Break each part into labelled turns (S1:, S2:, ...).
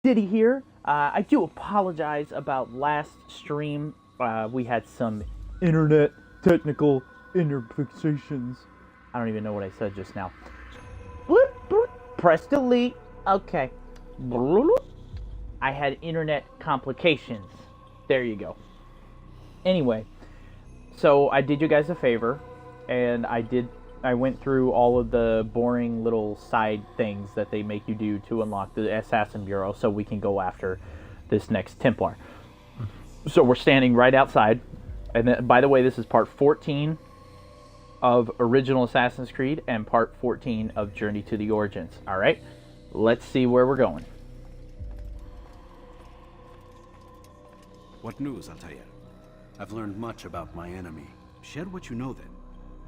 S1: Diddy here. I do apologize about last stream. We had some internet technical imperfections. I don't even know what I said just now. Bloop, bloop. Press delete. Okay. Bloop. I had internet complications. There you go. Anyway, so I did you guys a favor, and I went through all of the boring little side things that they make you do to unlock the Assassin Bureau so we can go after this next Templar. So we're standing right outside. And then, by the way, this is part 14 of original Assassin's Creed and part 14 of Journey to the Origins. Alright, let's see where we're going.
S2: What news, Altair? I've learned much about my enemy. Share what you know then.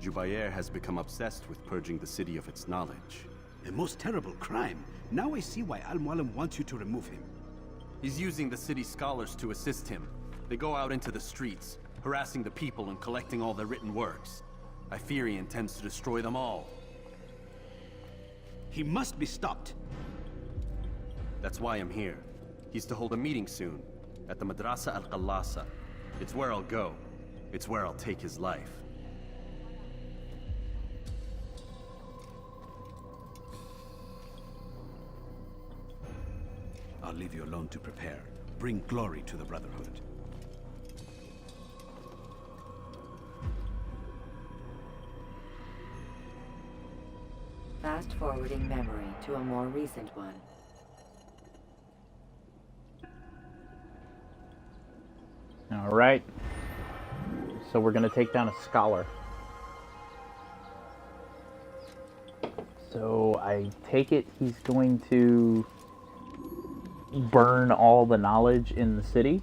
S2: Jubair has become obsessed with purging the city of its knowledge.
S3: A most terrible crime. Now I see why Al-Mualim wants you to remove him.
S2: He's using the city scholars to assist him. They go out into the streets, harassing the people and collecting all their written works. I fear he intends to destroy them all.
S3: He must be stopped.
S2: That's why I'm here. He's to hold a meeting soon, at the Madrasa Al-Qallasa. It's where I'll go. It's where I'll take his life.
S3: I'll leave you alone to prepare. Bring glory to the Brotherhood.
S4: Fast-forwarding memory to a more recent one.
S1: Alright. So we're going to take down a scholar. So I take it he's going to burn all the knowledge in the city.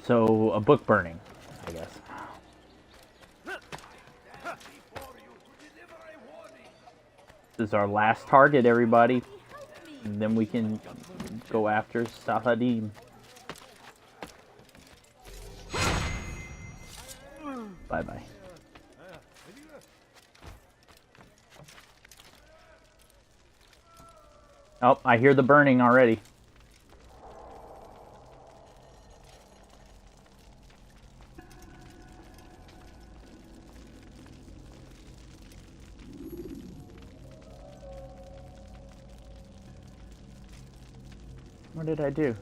S1: So a book burning, I guess. This is our last target, everybody. And then we can go after Saladin. Bye-bye. Oh, I hear the burning already. What did I do?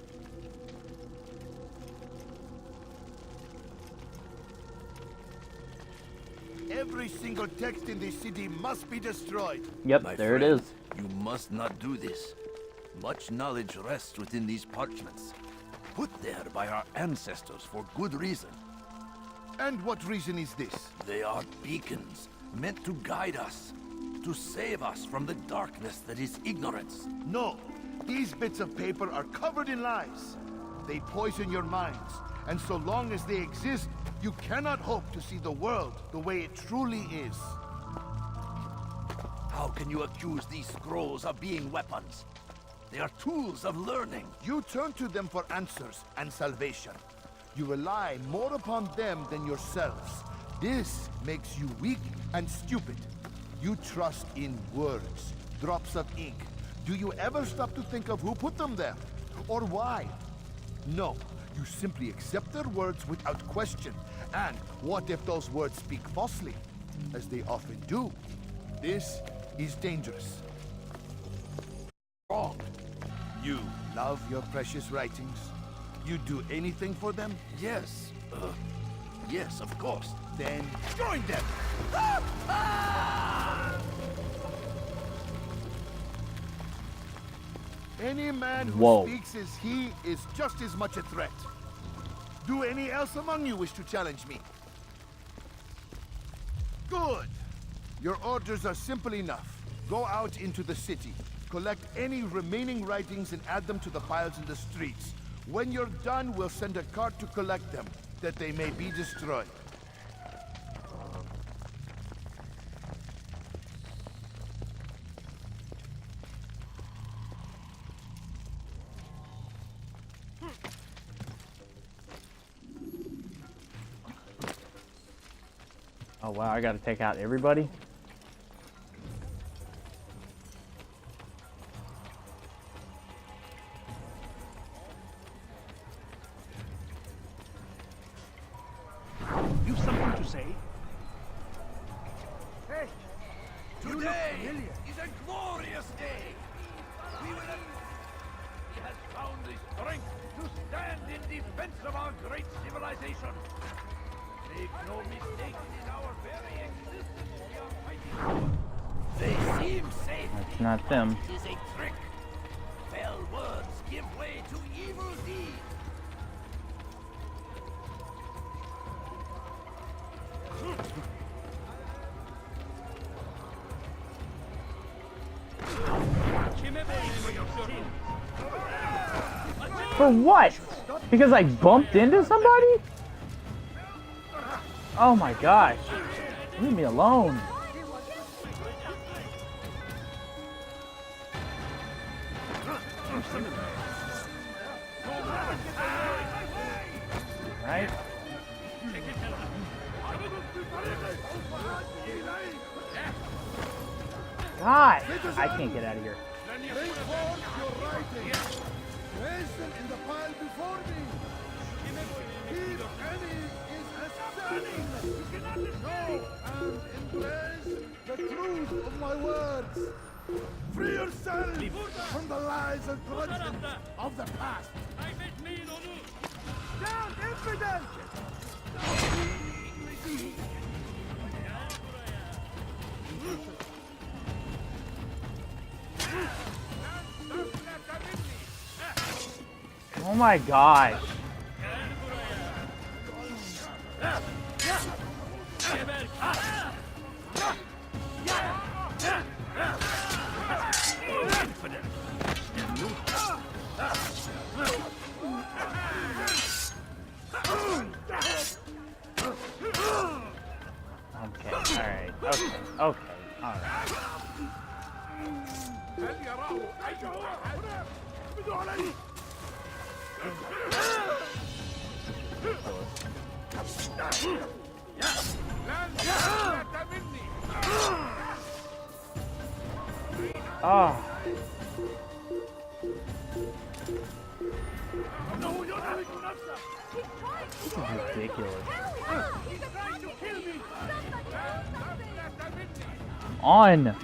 S5: Every single text in this city must be destroyed.
S1: Yep,
S6: My
S1: there
S6: friend,
S1: it is.
S6: You must not do this. Much knowledge rests within these parchments, put there by our ancestors for good reason.
S5: And what reason is this?
S6: They are beacons, meant to guide us, to save us from the darkness that is ignorance.
S5: No, these bits of paper are covered in lies. They poison your minds, and so long as they exist, you cannot hope to see the world the way it truly is.
S6: How can you accuse these scrolls of being weapons? They are tools of learning.
S5: You turn to them for answers and salvation. You rely more upon them than yourselves. This makes you weak and stupid. You trust in words, drops of ink. Do you ever stop to think of who put them there? Or why? No, you simply accept their words without question. And what if those words speak falsely? As they often do. This is dangerous.
S6: Wrong.
S5: You love your precious writings? You do anything for them?
S6: Yes. Yes, of course.
S5: Then join them! Any man who
S1: Whoa.
S5: speaks as he is just as much a threat. Do any else among you wish to challenge me? Good. Your orders are simple enough. Go out into the city. Collect any remaining writings and add them to the piles in the streets. When you're done, we'll send a cart to collect them, that they may be destroyed.
S1: Oh wow, I gotta take out everybody?
S3: say? Hey,
S6: Today is a glorious day. We will. He has found the strength to stand in defense of our great civilization. Make no mistake, it is our very existence we are fighting for. They seem safe.
S1: That's not them.
S6: It is a trick. Fell words give way to evil deeds.
S1: For what? Because I bumped into somebody? Oh my gosh. Leave me alone. Right? God, I can't get out of here.
S5: Bring forth your writings. Place them in the pile before me. If any is asserting, know and embrace the truth of my words. Free yourself from the lies and corruption of the past. Down, infidel!
S1: Oh my gosh. Okay, alright, okay, alright. Ah. This is ridiculous. On.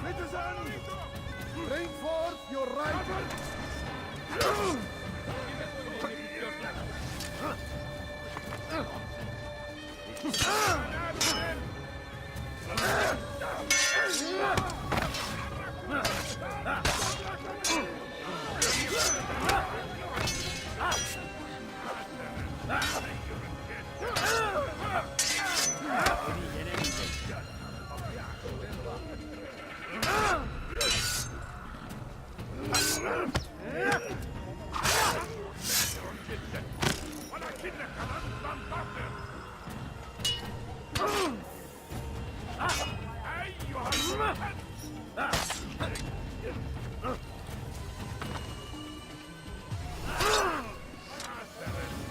S5: Citizens, bring forth your writings.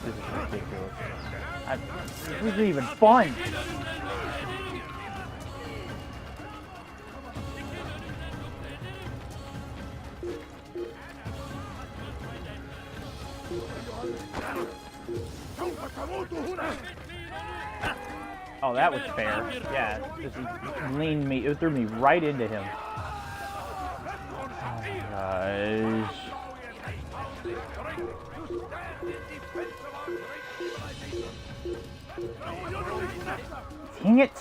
S1: This is ridiculous. This isn't even fun. Oh, that was fair. Yeah, just leaned me, it threw me right into him. Oh my gosh. Dang it!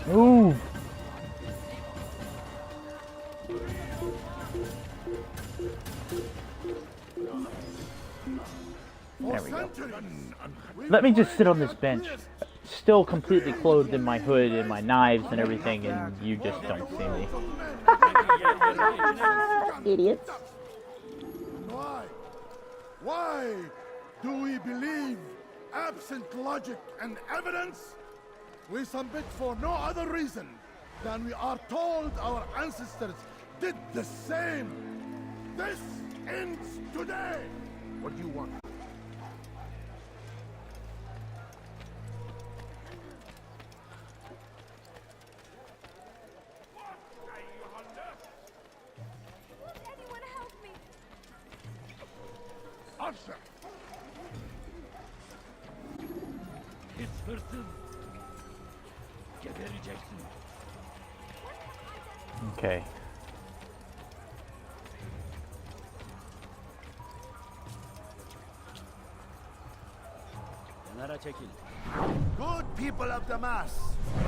S1: Move! There we go. Let me just sit on this bench, still completely clothed in my hood and my knives and everything, and you just don't see me. Idiots.
S5: Why? Why do we believe, absent logic and evidence? We submit for no other reason than we are told our ancestors did the same. This ends today. What do you want?
S6: hırsız. Gebereceksin.
S1: Okay.
S6: Kenara çekil.
S5: Good people of Damas,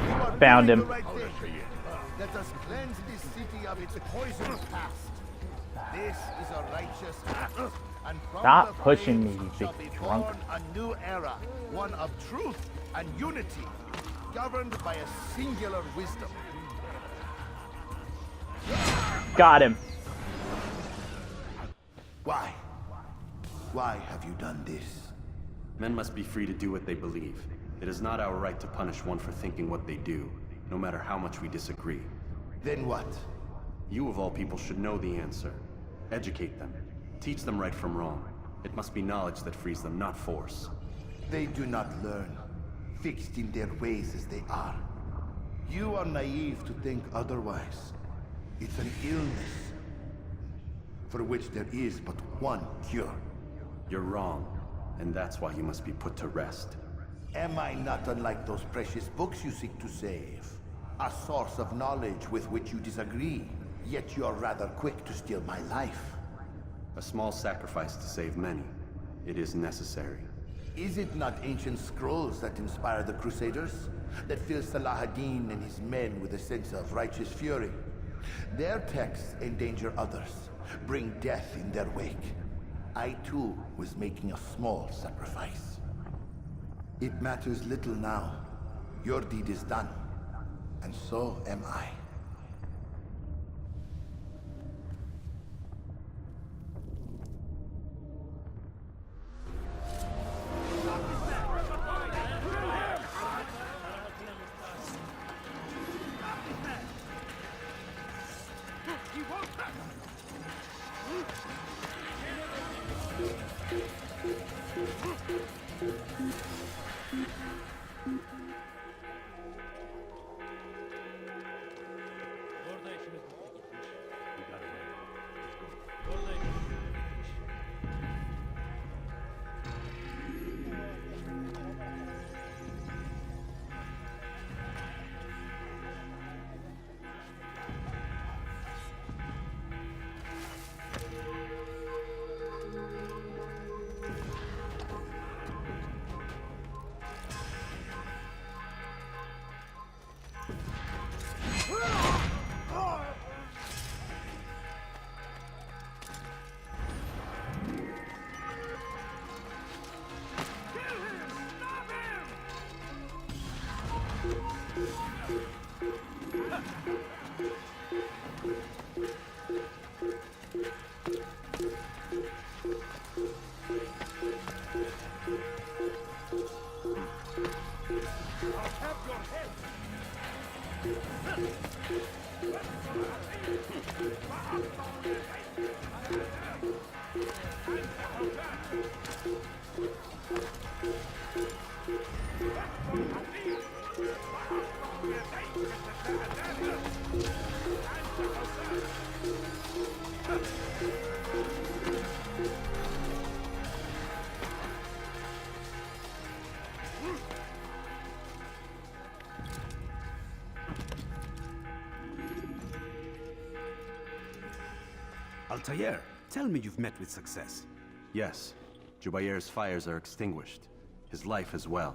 S5: you are
S1: Found
S5: doing
S1: him.
S5: the right thing. Let us cleanse this city of its poisonous past. This is a righteous act. And from
S1: Stop
S5: the
S1: pushing
S5: flames
S1: me, you
S5: shall
S1: big
S5: be
S1: drunk.
S5: born a new era, one of truth and unity, governed by a singular wisdom.
S1: Got him.
S5: Why? Why have you done this?
S2: Men must be free to do what they believe. It is not our right to punish one for thinking what they do, no matter how much we disagree.
S5: Then what?
S2: You of all people should know the answer. Educate them. Teach them right from wrong. It must be knowledge that frees them, not force.
S5: They do not learn, fixed in their ways as they are. You are naive to think otherwise. It's an illness for which there is but one cure.
S2: You're wrong, and that's why you must be put to rest.
S5: Am I not unlike those precious books you seek to save? A source of knowledge with which you disagree, yet you are rather quick to steal my life.
S2: A small sacrifice to save many. It is necessary.
S5: Is it not ancient scrolls that inspire the Crusaders? That fill Salah ad-Din and his men with a sense of righteous fury? Their texts endanger others, bring death in their wake. I too was making a small sacrifice. It matters little now. Your deed is done, and so am I.
S6: Orada işimiz bitti gitmiş. Orada işimiz bitti gitmiş.
S3: Altair, tell me you've met with success.
S2: Yes, Jubair's fires are extinguished. His life as well.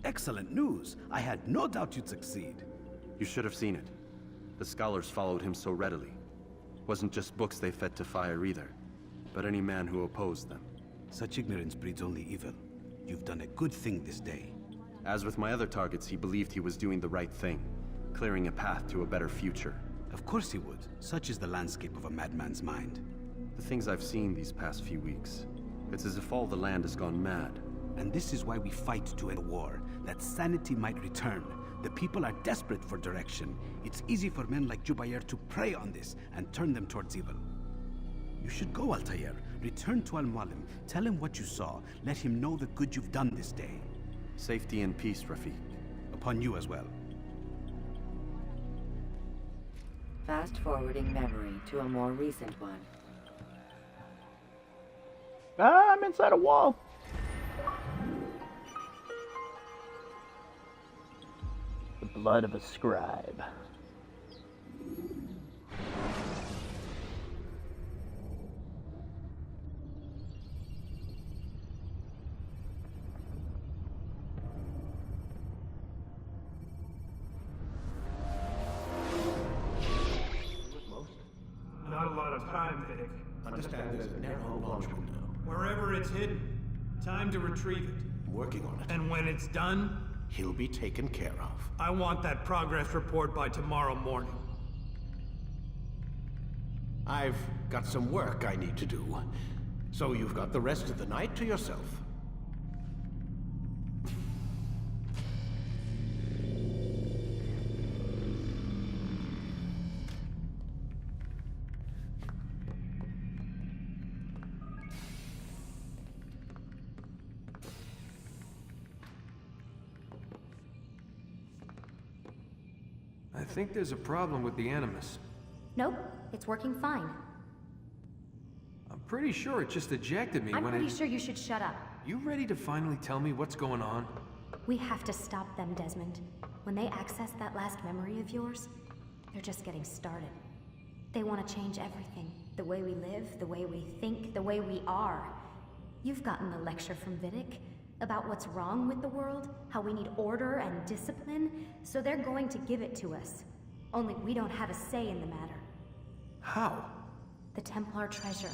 S3: Excellent news. I had no doubt you'd succeed.
S2: You should have seen it. The scholars followed him so readily. Wasn't just books they fed to fire either, but any man who opposed them.
S3: Such ignorance breeds only evil. You've done a good thing this day.
S2: As with my other targets, he believed he was doing the right thing, clearing a path to a better future.
S3: Of course he would. Such is the landscape of a madman's mind.
S2: The things I've seen these past few weeks, it's as if all the land has gone mad.
S3: And this is why we fight to end a war, that sanity might return. The people are desperate for direction. It's easy for men like Jubair to prey on this and turn them towards evil. You should go, Altair. Return to Al-Mualim. Tell him what you saw. Let him know the good you've done this day.
S2: Safety and peace, Rafiq.
S3: Upon you as well.
S4: Fast forwarding memory to a more recent one.
S1: Ah, I'm inside a wall. Blood of a scribe.
S7: Not a lot of time, Vic.
S8: Understand there's a narrow launch window.
S7: Wherever it's hidden, time to retrieve it.
S8: Working on it.
S7: And when it's done,
S8: He'll be taken care of.
S7: I want that progress report by tomorrow morning.
S8: I've got some work I need to do. So you've got the rest of the night to yourself.
S7: I think there's a problem with the Animus.
S9: Nope, it's working fine.
S7: I'm pretty sure it just ejected me
S9: I'm
S7: when
S9: pretty
S7: it...
S9: sure you should shut up.
S7: You ready to finally tell me what's going on?
S9: We have to stop them, Desmond. When they access that last memory of yours, they're just getting started. They want to change everything. The way we live, the way we think, the way we are. You've gotten the lecture from Vidic about what's wrong with the world, how we need order and discipline, so they're going to give it to us. Only we don't have a say in the matter.
S7: How?
S9: The Templar treasure.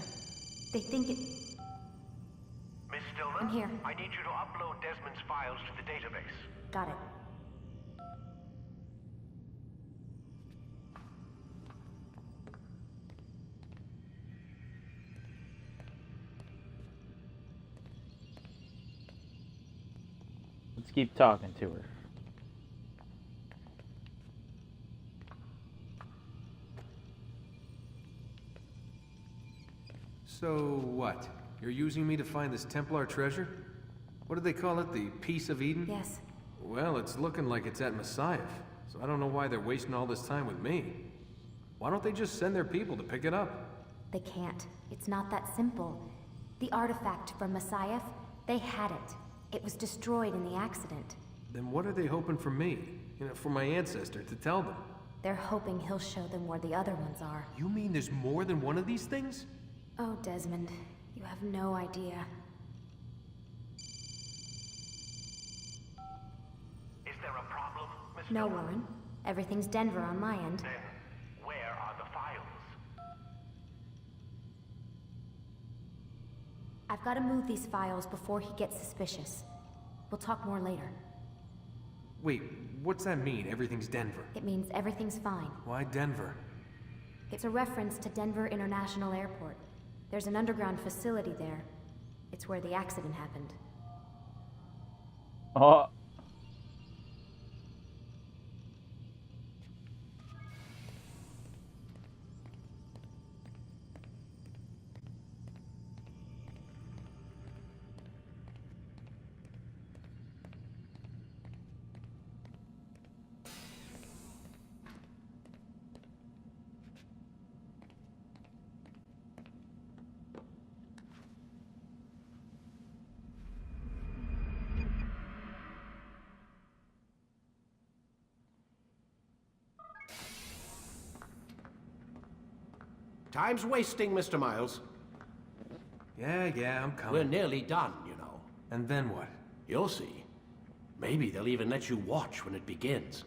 S9: They think it...
S10: Miss Stillman?
S9: I'm here.
S10: I need you to upload Desmond's files to the database.
S9: Got it.
S1: Let's keep talking to her.
S7: So what? You're using me to find this Templar treasure? What do they call it? The Piece of Eden?
S9: Yes.
S7: Well, it's looking like it's at Messiah, so I don't know why they're wasting all this time with me. Why don't they just send their people to pick it up?
S9: They can't. It's not that simple. The artifact from Messiah, they had it. It was destroyed in the accident.
S7: Then what are they hoping from me? You know, for my ancestor to tell them?
S9: They're hoping he'll show them where the other ones are.
S7: You mean there's more than one of these things?
S9: Oh, Desmond, you have no idea.
S10: Is there a problem, Miss
S9: No,
S10: Stillman?
S9: Warren. Everything's Denver on my end.
S10: Then, where are the files?
S9: I've got to move these files before he gets suspicious. We'll talk more later.
S7: Wait, what's that mean, everything's Denver?
S9: It means everything's fine.
S7: Why Denver?
S9: It's a reference to Denver International Airport. There's an underground facility there. It's where the accident happened.
S1: Oh.
S8: Time's wasting, Mr. Miles.
S7: Yeah, I'm coming.
S8: We're nearly done, you know.
S7: And then what?
S8: You'll see. Maybe they'll even let you watch when it begins.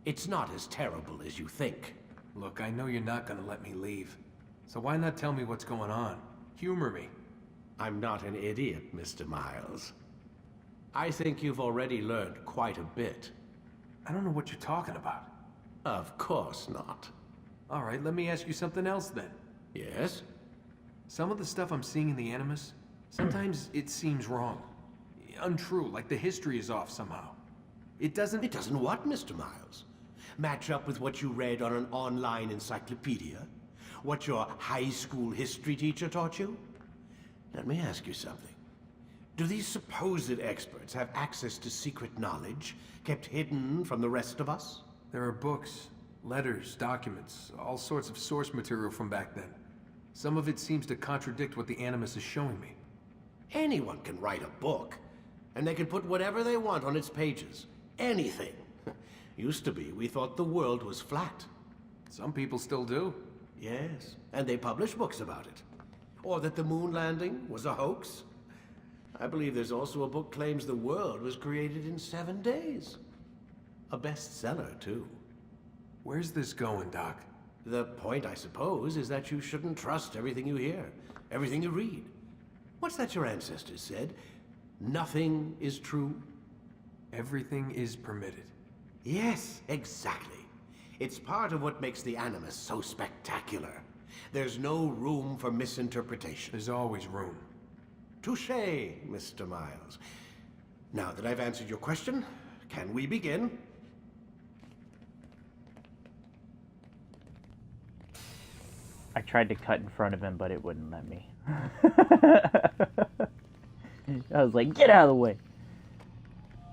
S8: It's not as terrible as you think.
S7: Look, I know you're not gonna let me leave. So why not tell me what's going on? Humor me.
S8: I'm not an idiot, Mr. Miles. I think you've already learned quite a bit.
S7: I don't know what you're talking about.
S8: Of course not.
S7: All right, let me ask you something else then.
S8: Yes?
S7: Some of the stuff I'm seeing in the Animus, sometimes it seems wrong. Untrue, like the history is off somehow. It doesn't...
S8: It doesn't what, Mr. Miles? Match up with what you read on an online encyclopedia? What your high school history teacher taught you? Let me ask you something. Do these supposed experts have access to secret knowledge kept hidden from the rest of us?
S7: There are books, letters, documents, all sorts of source material from back then. Some of it seems to contradict what the Animus is showing me.
S8: Anyone can write a book, and they can put whatever they want on its pages. Anything. Used to be, we thought the world was flat.
S7: Some people still do.
S8: Yes, and they publish books about it. Or that the moon landing was a hoax. I believe there's also a book claims the world was created in 7 days. A bestseller, too.
S7: Where's this going, Doc?
S8: The point, I suppose, is that you shouldn't trust everything you hear, everything you read. What's that your ancestors said? Nothing is true?
S7: Everything is permitted.
S8: Yes, exactly. It's part of what makes the Animus so spectacular. There's no room for misinterpretation.
S7: There's always room.
S8: Touché, Mr. Miles. Now that I've answered your question, can we begin?
S1: I tried to cut in front of him, but it wouldn't let me. I was like, get out of the way.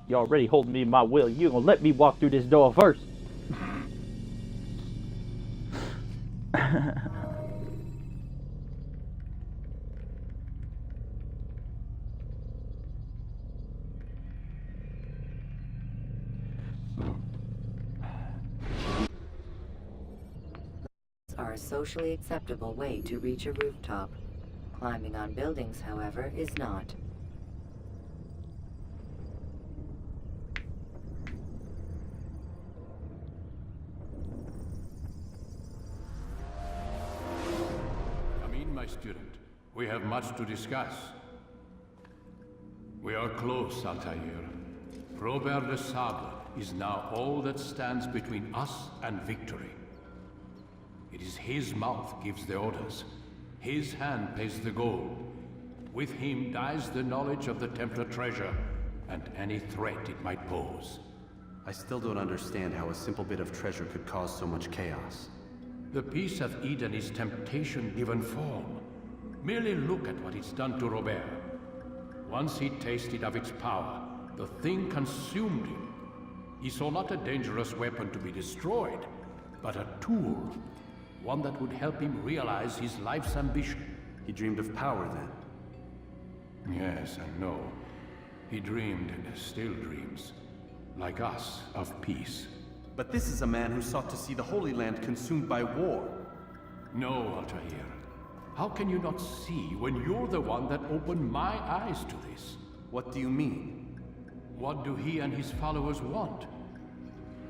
S1: You already holding me in my will. You gonna let me walk through this door first.
S4: Are a socially acceptable way to reach a rooftop. Climbing on buildings, however, is not.
S6: Come in, my student. We have much to discuss. We are close, Altair. Robert de Sable is now all that stands between us and victory. It is his mouth gives the orders. His hand pays the gold. With him dies the knowledge of the Templar treasure and any threat it might pose.
S2: I still don't understand how a simple bit of treasure could cause so much chaos.
S6: The Peace of Eden is temptation given form. Merely look at what it's done to Robert. Once he tasted of its power, the thing consumed him. He saw not a dangerous weapon to be destroyed, but a tool. One that would help him realize his life's ambition.
S2: He dreamed of power then?
S6: Yes and no. He dreamed, and still dreams, like us, of peace.
S2: But this is a man who sought to see the Holy Land consumed by war.
S6: No, Altair. How can you not see when you're the one that opened my eyes to this?
S2: What do you mean?
S6: What do he and his followers want?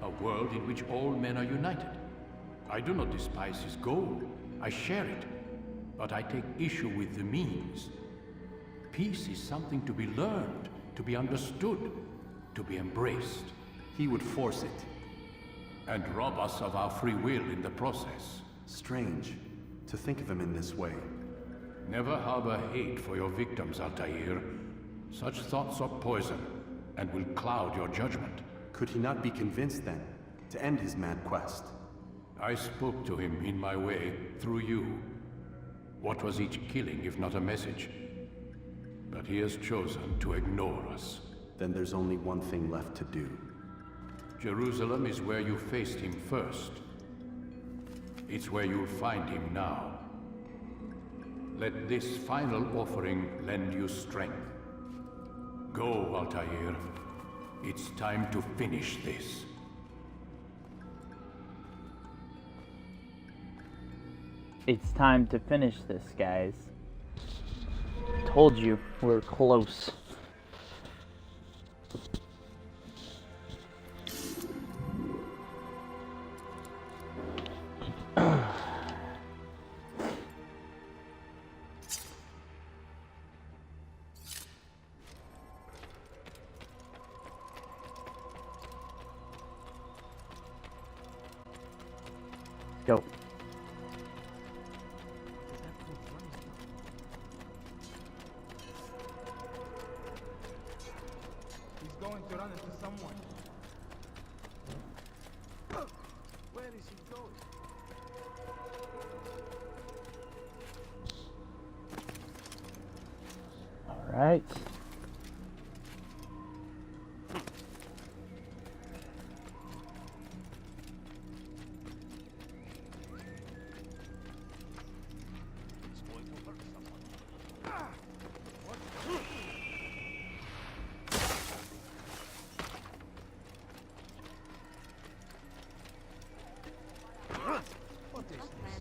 S6: A world in which all men are united. I do not despise his goal. I share it. But I take issue with the means. Peace is something to be learned, to be understood, to be embraced.
S2: He would force it.
S6: And rob us of our free will in the process.
S2: Strange, to think of him in this way.
S6: Never harbor hate for your victims, Altair. Such thoughts are poison, and will cloud your judgment.
S2: Could he not be convinced, then, to end his mad quest?
S6: I spoke to him in my way, through you. What was each killing if not a message? But he has chosen to ignore us.
S2: Then there's only one thing left to do.
S6: Jerusalem is where you faced him first. It's where you'll find him now. Let this final offering lend you strength. Go, Altair. It's time to finish this.
S1: It's time to finish this, guys. Told you, we're close. Go.
S11: He's going to run into someone. Where is he going?
S1: All right.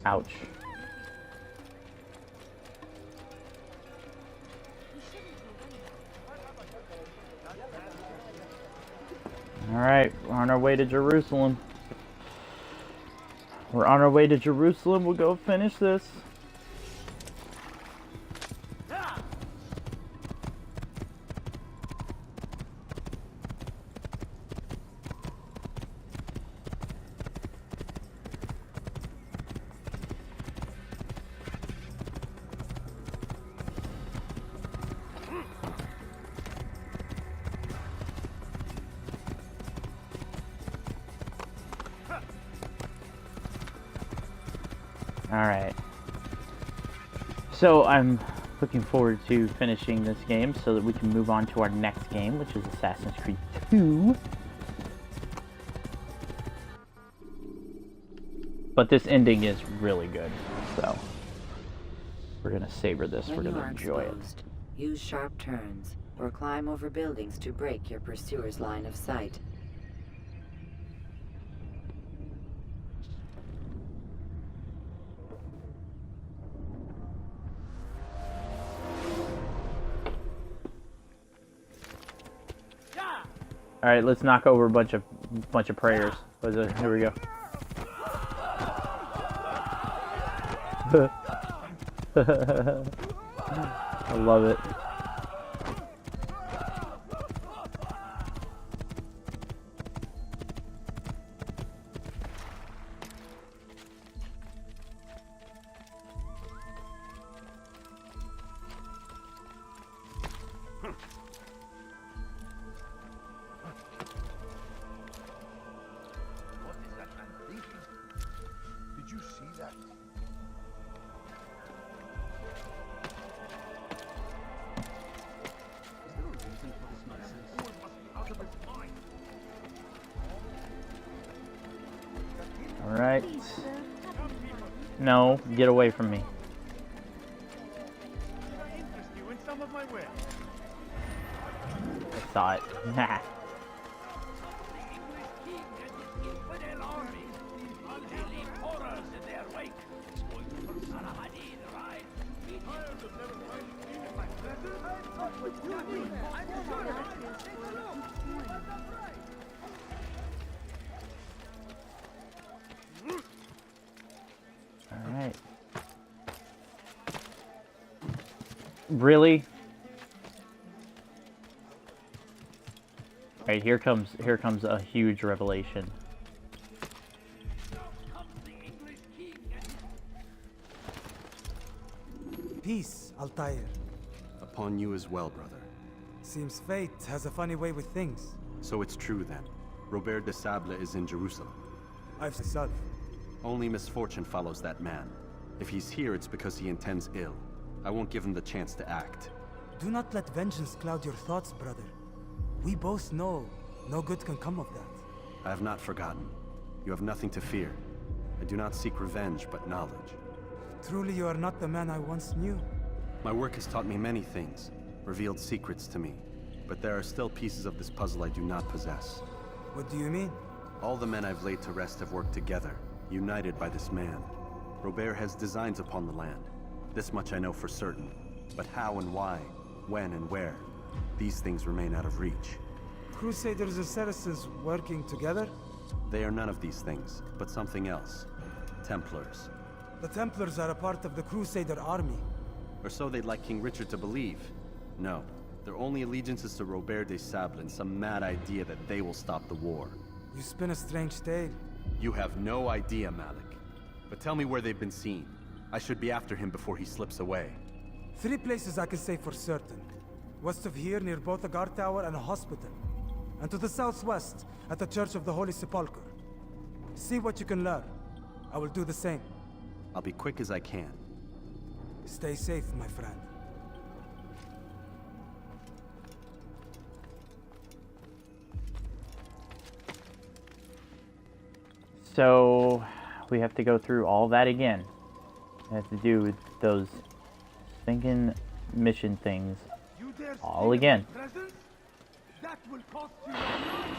S1: Ouch. Alright, we're on our way to Jerusalem. We're on our way to Jerusalem. We'll go finish this. Alright. So I'm looking forward to finishing this game so that we can move on to our next game, which is Assassin's Creed 2. But this ending is really good, so we're gonna savor this, we're gonna enjoy it.
S4: Use sharp turns or climb over buildings to break your pursuer's line of sight.
S1: All right, let's knock over a bunch of prayers. Here we go. I love it.
S5: What is that man thinking? Did you see that? Is there a reason for this nonsense? Fool must be out of his mind.
S1: All right. No, get away from me.
S11: Can I interest you in some of my wares?
S1: I saw it. Nah. Alright. Really? Alright, here comes a huge revelation.
S12: Peace, Altair.
S2: Upon you as well, brother.
S12: Seems fate has a funny way with things.
S2: So it's true then. Robert de Sable is in Jerusalem.
S12: I've self.
S2: Only misfortune follows that man. If he's here, it's because he intends ill. I won't give him the chance to act.
S12: Do not let vengeance cloud your thoughts, brother. We both know no good can come of that.
S2: I have not forgotten. You have nothing to fear. I do not seek revenge, but knowledge.
S12: Truly, you are not the man I once knew.
S2: My work has taught me many things, revealed secrets to me. But there are still pieces of this puzzle I do not possess.
S12: What do you mean?
S2: All the men I've laid to rest have worked together, united by this man. Robert has designs upon the land. This much I know for certain. But how and why, when and where, these things remain out of reach.
S12: Crusaders and Saracens working together?
S2: They are none of these things, but something else. Templars.
S12: The Templars are a part of the Crusader army.
S2: Or so they'd like King Richard to believe. No, their only allegiance is to Robert de Sable and some mad idea that they will stop the war.
S12: You spin a strange tale.
S2: You have no idea, Malik. But tell me where they've been seen. I should be after him before he slips away.
S12: 3 places I can say for certain. West of here, near both a guard tower and a hospital. And to the southwest, at the Church of the Holy Sepulchre. See what you can learn. I will do the same.
S2: I'll be quick as I can.
S12: Stay safe, my friend.
S1: So we have to go through all that again. We have to do those thinking mission things all again.
S11: That will cost you your life.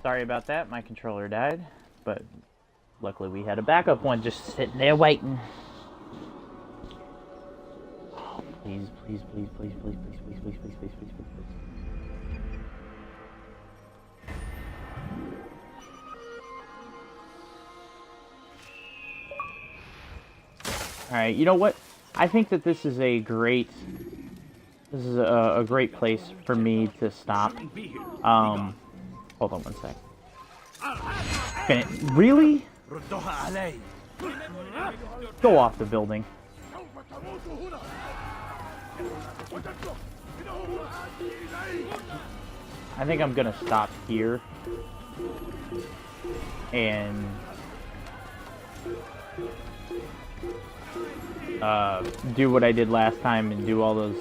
S1: Sorry about that, my controller died, but luckily we had a backup one just sitting there waiting. Oh, please, please, please, please, please, please, please, please, please, please, please, please, please. Alright, you know what? I think that this is a great place for me to stop. Hold on one sec. Really? Go off the building. I think I'm gonna stop here and do what I did last time and do all those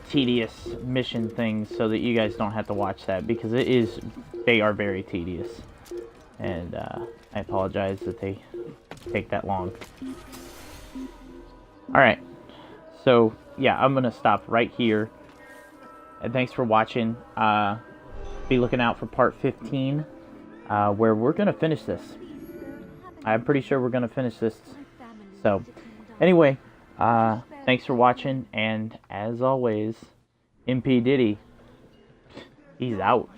S1: tedious mission things so that you guys don't have to watch that, because they are very tedious, and I apologize that they take that long. Alright, so yeah, I'm gonna stop right here, and thanks for watching. Be looking out for part 15, where we're gonna finish this. I'm pretty sure we're gonna finish this. So anyway, thanks for watching, and as always, MPDiddy, he's out.